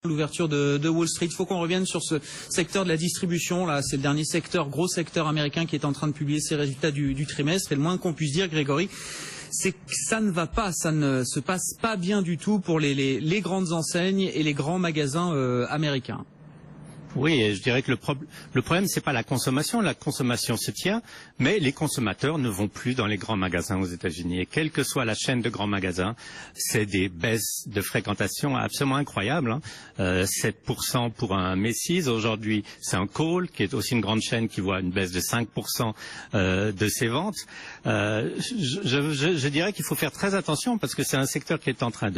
L'ouverture de Wall Street. Il faut qu'on revienne sur ce secteur de la distribution. Là, c'est le dernier secteur, gros secteur américain qui est en train de publier ses résultats du trimestre. Et le moins qu'on puisse dire, Grégory, c'est que ça ne va pas, ça ne se passe pas bien du tout pour les grandes enseignes et les grands magasins américains. Oui, et je dirais que le problème, c'est pas la consommation se tient, mais les consommateurs ne vont plus dans les grands magasins aux États-Unis. Et quelle que soit la chaîne de grands magasins, c'est des baisses de fréquentation absolument incroyables. 7% pour un Macy's aujourd'hui, c'est un Kohl's, qui est aussi une grande chaîne qui voit une baisse de 5% de ses ventes. Je dirais qu'il faut faire très attention parce que c'est un secteur qui est en train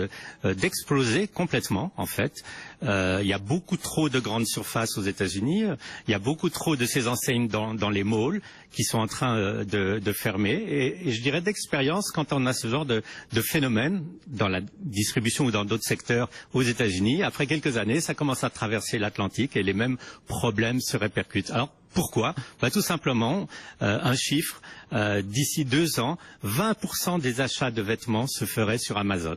d'exploser complètement, en fait. Il y a beaucoup trop de grandes surfaces aux États-Unis. Il y a beaucoup trop de ces enseignes dans les malls qui sont en train de fermer. Et je dirais d'expérience, quand on a ce genre de phénomène dans la distribution ou dans d'autres secteurs aux États-Unis, après quelques années, ça commence à traverser l'Atlantique et les mêmes problèmes se répercutent. Alors, pourquoi? Tout simplement, un chiffre, d'ici 2 ans, 20% des achats de vêtements se feraient sur Amazon.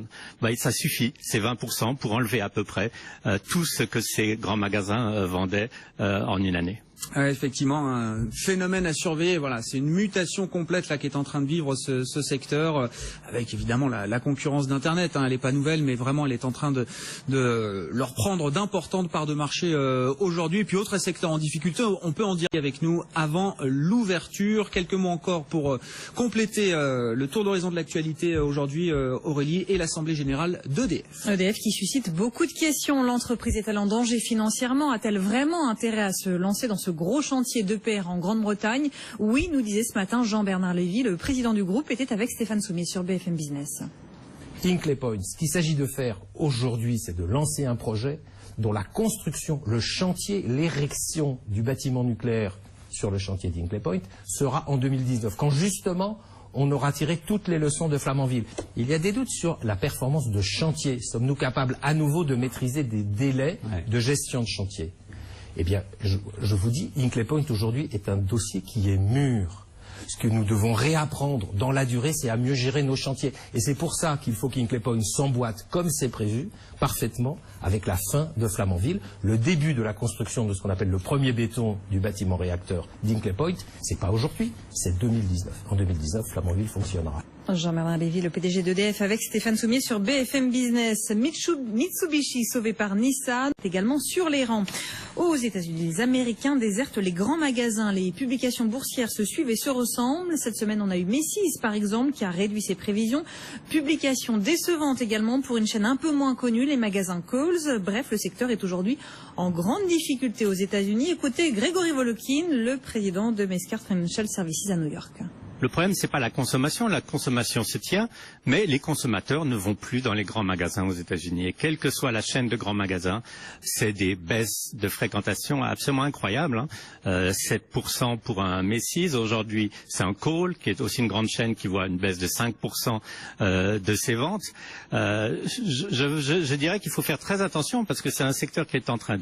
Ça suffit, ces 20%, pour enlever à peu près tout ce que ces grands magasins vendaient en une année. Effectivement, un phénomène à surveiller. Voilà, c'est une mutation complète là qui est en train de vivre ce secteur, avec évidemment la concurrence d'Internet. Elle n'est pas nouvelle, mais vraiment, elle est en train de leur prendre d'importantes parts de marché aujourd'hui. Et puis, autre secteur en difficulté, on peut en dire avec nous avant l'ouverture. Quelques mots encore pour compléter le tour d'horizon de l'actualité aujourd'hui, Aurélie, et l'Assemblée générale d'EDF. EDF qui suscite beaucoup de questions. L'entreprise est-elle en danger financièrement? A-t-elle vraiment intérêt à se lancer dans ce gros chantier d'EPR en Grande-Bretagne? Oui, nous disait ce matin Jean-Bernard Lévy, le président du groupe, était avec Stéphane Soumier sur BFM Business. Hinkley Point, ce qu'il s'agit de faire aujourd'hui, c'est de lancer un projet dont la construction, le chantier, l'érection du bâtiment nucléaire sur le chantier d'Hinkley Point sera en 2019, quand justement on aura tiré toutes les leçons de Flamanville. Il y a des doutes sur la performance de chantier. Sommes-nous capables à nouveau de maîtriser des délais de gestion de chantier? Eh bien, je vous dis, Hinkley Point aujourd'hui est un dossier qui est mûr. Ce que nous devons réapprendre dans la durée, c'est à mieux gérer nos chantiers. Et c'est pour ça qu'il faut qu'Hinkley Point s'emboîte, comme c'est prévu, parfaitement, avec la fin de Flamanville. Le début de la construction de ce qu'on appelle le premier béton du bâtiment réacteur d'Hinkley Point, c'est pas aujourd'hui, c'est 2019. En 2019, Flamanville fonctionnera. Jean-Bernard Lévy, le PDG d'EDF, avec Stéphane Soumier sur BFM Business. Mitsubishi, sauvé par Nissan, est également sur les rangs. Aux États-Unis, les Américains désertent les grands magasins. Les publications boursières se suivent et se ressemblent. Cette semaine, on a eu Macy's, par exemple, qui a réduit ses prévisions. Publication décevante également pour une chaîne un peu moins connue, les magasins Kohl's. Bref, le secteur est aujourd'hui en grande difficulté aux États-Unis. Écoutez Grégory Volokin, le président de Mescart Financial Services à New York. Le problème, c'est pas la consommation se tient, mais les consommateurs ne vont plus dans les grands magasins aux États-Unis. Et quelle que soit la chaîne de grands magasins, c'est des baisses de fréquentation absolument incroyables. 7% pour un Macy's aujourd'hui, c'est un Kohl's, qui est aussi une grande chaîne qui voit une baisse de 5% de ses ventes. Je dirais qu'il faut faire très attention parce que c'est un secteur qui est en train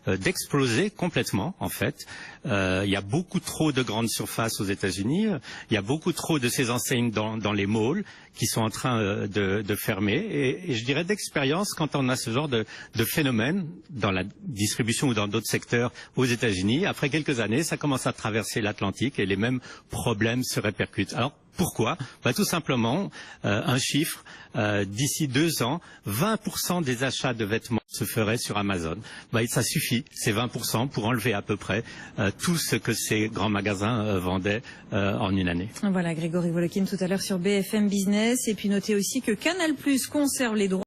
d'exploser complètement, en fait. Il y a beaucoup trop de grandes surfaces aux États-Unis. Il y a beaucoup trop de ces enseignes dans les malls qui sont en train de fermer. Et je dirais d'expérience, quand on a ce genre de phénomène dans la distribution ou dans d'autres secteurs aux États-Unis, après quelques années, ça commence à traverser l'Atlantique et les mêmes problèmes se répercutent. Alors, pourquoi? Tout simplement, un chiffre, d'ici 2 ans, 20% des achats de vêtements se feraient sur Amazon. Ça suffit, ces 20%, pour enlever à peu près tout ce que ces grands magasins vendaient en une année. Voilà, Grégory Volokin tout à l'heure sur BFM Business. Et puis notez aussi que Canal+ conserve les droits